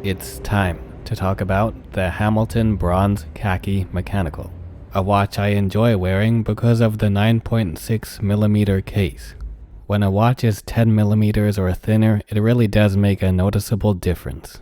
It's time to talk about the Hamilton Bronze Khaki Mechanical, a watch I enjoy wearing because of the 9.6mm case. When a watch is 10mm or thinner, it really does make a noticeable difference.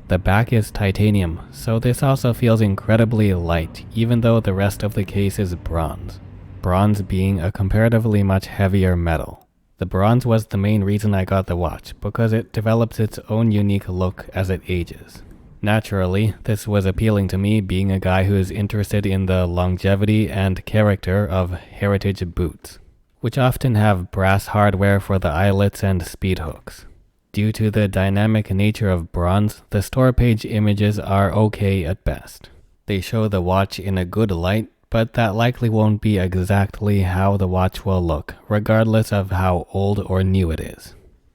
The back is titanium, so this also feels incredibly light, even though the rest of the case is bronze. Bronze being a comparatively much heavier metal. The bronze was the main reason I got the watch, because it develops its own unique look as it ages. Naturally, this was appealing to me, being a guy who is interested in the longevity and character of heritage boots, which often have brass hardware for the eyelets and speed hooks. Due to the dynamic nature of bronze, the store page images are okay at best. They show the watch in a good light, but that likely won't be exactly how the watch will look, regardless of how old or new it is.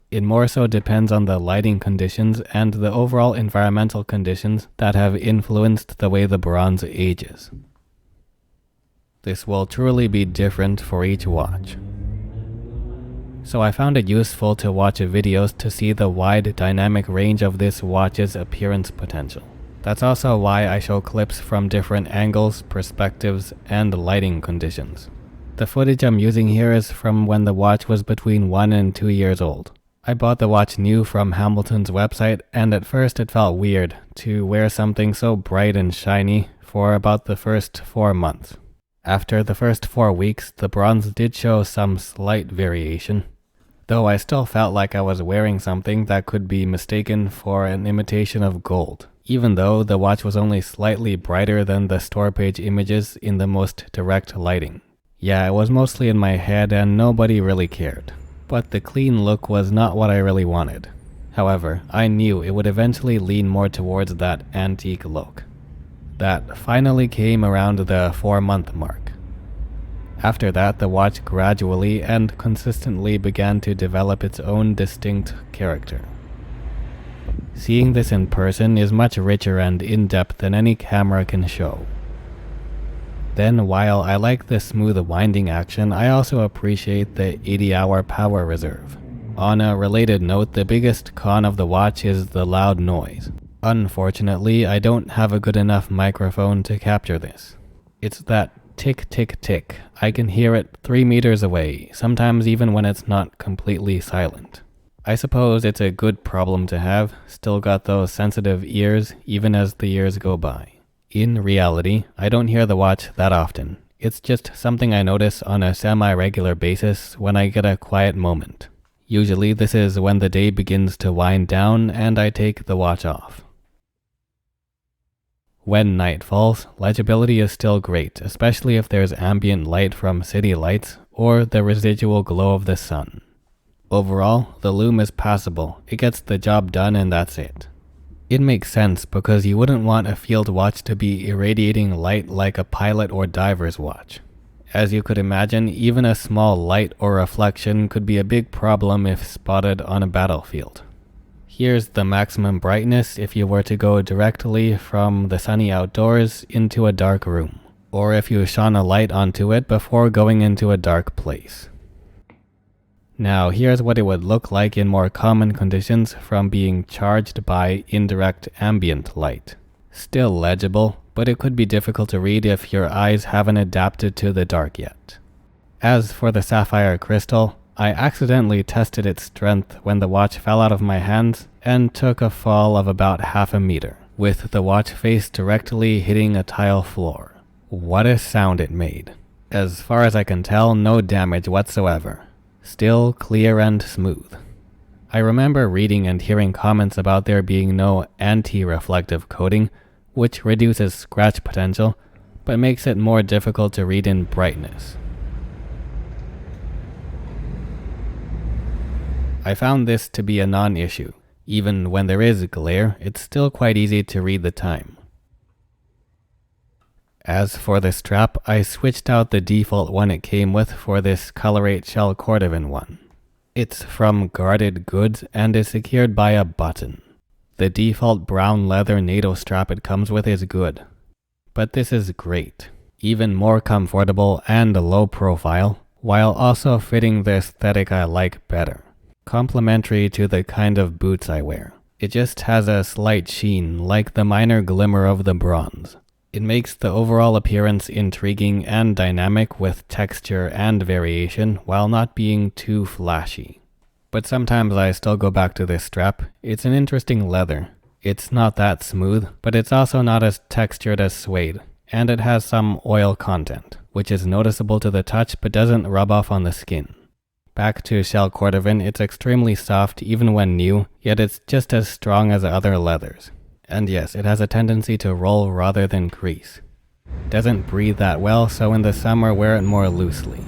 It more so depends on the lighting conditions and the overall environmental conditions that have influenced the way the bronze ages. This will truly be different for each watch. So I found it useful to watch videos to see the wide dynamic range of this watch's appearance potential. That's also why I show clips from different angles, perspectives, and lighting conditions. The footage I'm using here is from when the watch was between 1 and 2 years old. I bought the watch new from Hamilton's website, and at first it felt weird to wear something so bright and shiny for about the first 4 months. After the first 4 weeks, the bronze did show some slight variation, though I still felt like I was wearing something that could be mistaken for an imitation of gold, even though the watch was only slightly brighter than the store page images in the most direct lighting. Yeah, it was mostly in my head and nobody really cared, but the clean look was not what I really wanted. However, I knew it would eventually lean more towards that antique look. That finally came around the 4-month mark. After that, the watch gradually and consistently began to develop its own distinct character. Seeing this in person is much richer and in-depth than any camera can show. Then, while I like the smooth winding action, I also appreciate the 80-hour power reserve. On a related note, the biggest con of the watch is the loud noise. Unfortunately, I don't have a good enough microphone to capture this. It's that tick tick tick. I can hear it 3 meters away, sometimes even when it's not completely silent. I suppose it's a good problem to have, still got those sensitive ears even as the years go by. In reality, I don't hear the watch that often. It's just something I notice on a semi-regular basis when I get a quiet moment. Usually this is when the day begins to wind down and I take the watch off. When night falls, legibility is still great, especially if there's ambient light from city lights or the residual glow of the sun. Overall, the Lume is passable. It gets the job done and that's it. It makes sense because you wouldn't want a field watch to be irradiating light like a pilot or diver's watch. As you could imagine, even a small light or reflection could be a big problem if spotted on a battlefield. Here's the maximum brightness if you were to go directly from the sunny outdoors into a dark room, or if you shone a light onto it before going into a dark place. Now here's what it would look like in more common conditions from being charged by indirect ambient light. Still legible, but it could be difficult to read if your eyes haven't adapted to the dark yet. As for the sapphire crystal, I accidentally tested its strength when the watch fell out of my hands and took a fall of about 1/2 meter, with the watch face directly hitting a tile floor. What a sound it made. As far as I can tell, no damage whatsoever. Still clear and smooth. I remember reading and hearing comments about there being no anti-reflective coating, which reduces scratch potential, but makes it more difficult to read in brightness. I found this to be a non-issue. Even when there is glare, it's still quite easy to read the time. As for the strap, I switched out the default one it came with for this colorate shell Cordovan one. It's from Guarded Goods and is secured by a button. The default brown leather NATO strap it comes with is good, but this is great. Even more comfortable and low profile, while also fitting the aesthetic I like better. Complementary to the kind of boots I wear. It just has a slight sheen, like the minor glimmer of the bronze. It makes the overall appearance intriguing and dynamic with texture and variation while not being too flashy. But sometimes I still go back to this strap. It's an interesting leather. It's not that smooth, but it's also not as textured as suede, and it has some oil content, which is noticeable to the touch but doesn't rub off on the skin. Back to shell Cordovan, it's extremely soft even when new, yet it's just as strong as other leathers. And yes, it has a tendency to roll rather than crease. Doesn't breathe that well, so in the summer wear it more loosely.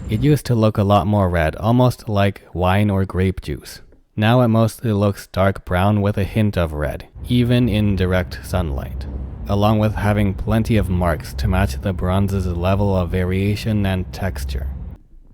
It used to look a lot more red, almost like wine or grape juice. Now it mostly looks dark brown with a hint of red, even in direct sunlight, along with having plenty of marks to match the bronze's level of variation and texture.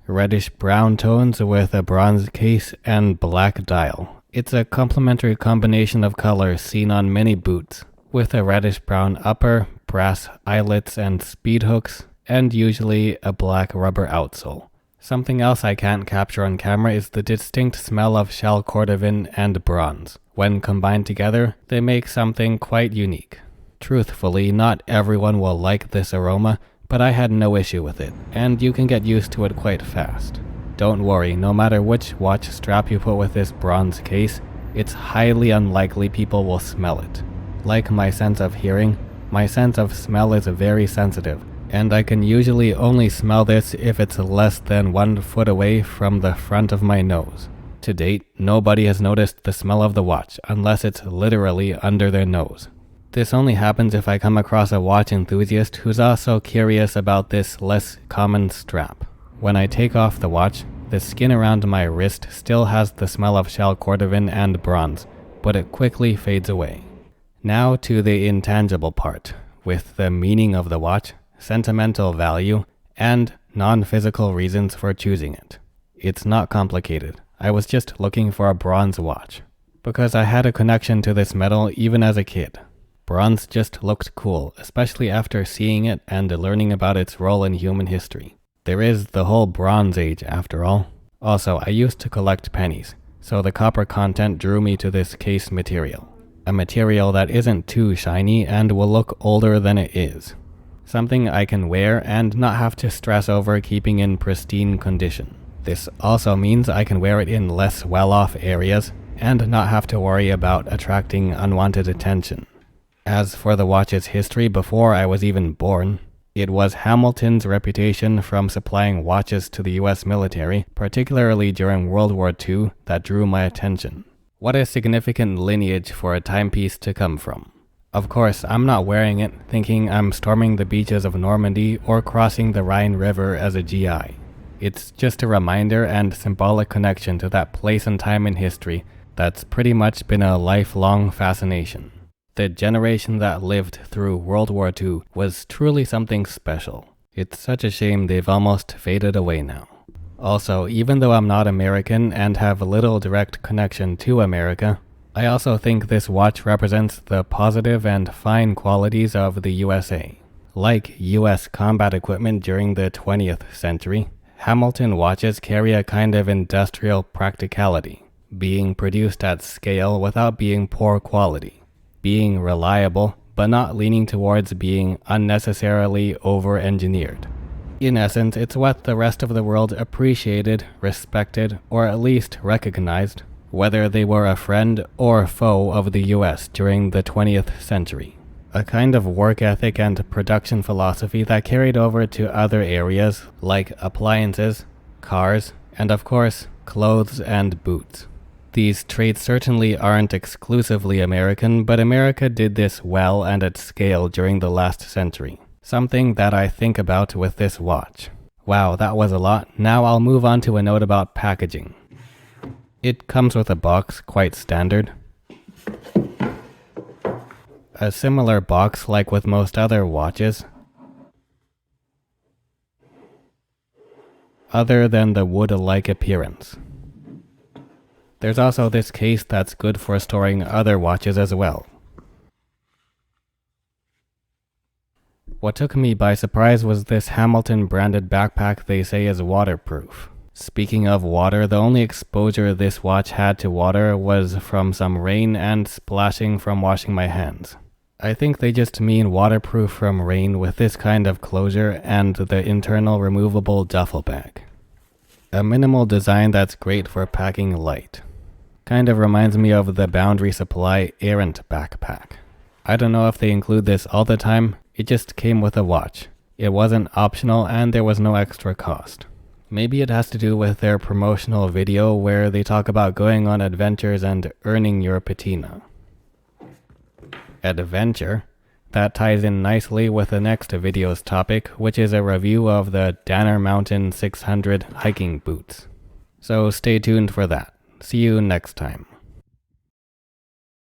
Reddish brown tones with a bronze case and black dial. It's a complementary combination of colors seen on many boots, with a reddish brown upper, brass eyelets and speed hooks, and usually a black rubber outsole. Something else I can't capture on camera is the distinct smell of shell Cordovan and bronze. When combined together, they make something quite unique. Truthfully, not everyone will like this aroma, but I had no issue with it, and you can get used to it quite fast. Don't worry, no matter which watch strap you put with this bronze case, it's highly unlikely people will smell it. Like my sense of hearing, my sense of smell is very sensitive, and I can usually only smell this if it's less than 1 foot away from the front of my nose. To date, nobody has noticed the smell of the watch, unless it's literally under their nose. This only happens if I come across a watch enthusiast who's also curious about this less common strap. When I take off the watch, the skin around my wrist still has the smell of shell Cordovan and bronze, but it quickly fades away. Now to the intangible part, with the meaning of the watch, sentimental value, and non-physical reasons for choosing it. It's not complicated. I was just looking for a bronze watch, because I had a connection to this metal even as a kid. Bronze just looked cool, especially after seeing it and learning about its role in human history. There is the whole Bronze Age, after all. Also, I used to collect pennies, so the copper content drew me to this case material. A material that isn't too shiny and will look older than it is. Something I can wear and not have to stress over keeping in pristine condition. This also means I can wear it in less well-off areas and not have to worry about attracting unwanted attention. As for the watch's history before I was even born, it was Hamilton's reputation from supplying watches to the US military, particularly during World War II, that drew my attention. What a significant lineage for a timepiece to come from. Of course, I'm not wearing it thinking I'm storming the beaches of Normandy or crossing the Rhine River as a GI. It's just a reminder and symbolic connection to that place and time in history that's pretty much been a lifelong fascination. The generation that lived through World War II was truly something special. It's such a shame they've almost faded away now. Also, even though I'm not American and have little direct connection to America, I also think this watch represents the positive and fine qualities of the USA. Like US combat equipment during the 20th century, Hamilton watches carry a kind of industrial practicality, being produced at scale without being poor quality. Being reliable, but not leaning towards being unnecessarily over-engineered. In essence, it's what the rest of the world appreciated, respected, or at least recognized, whether they were a friend or foe of the US during the 20th century. A kind of work ethic and production philosophy that carried over to other areas like appliances, cars, and of course, clothes and boots. These traits certainly aren't exclusively American, but America did this well and at scale during the last century. Something that I think about with this watch. Wow, that was a lot. Now I'll move on to a note about packaging. It comes with a box, quite standard. A similar box like with most other watches, other than the wood-like appearance. There's also this case that's good for storing other watches as well. What took me by surprise was this Hamilton branded backpack they say is waterproof. Speaking of water, the only exposure this watch had to water was from some rain and splashing from washing my hands. I think they just mean waterproof from rain with this kind of closure and the internal removable duffel bag. A minimal design that's great for packing light. Kind of reminds me of the Boundary Supply Errant backpack. I don't know if they include this all the time, it just came with a watch. It wasn't optional and there was no extra cost. Maybe it has to do with their promotional video where they talk about going on adventures and earning your patina. Adventure? That ties in nicely with the next video's topic, which is a review of the Danner Mountain 600 hiking boots. So stay tuned for that. See you next time.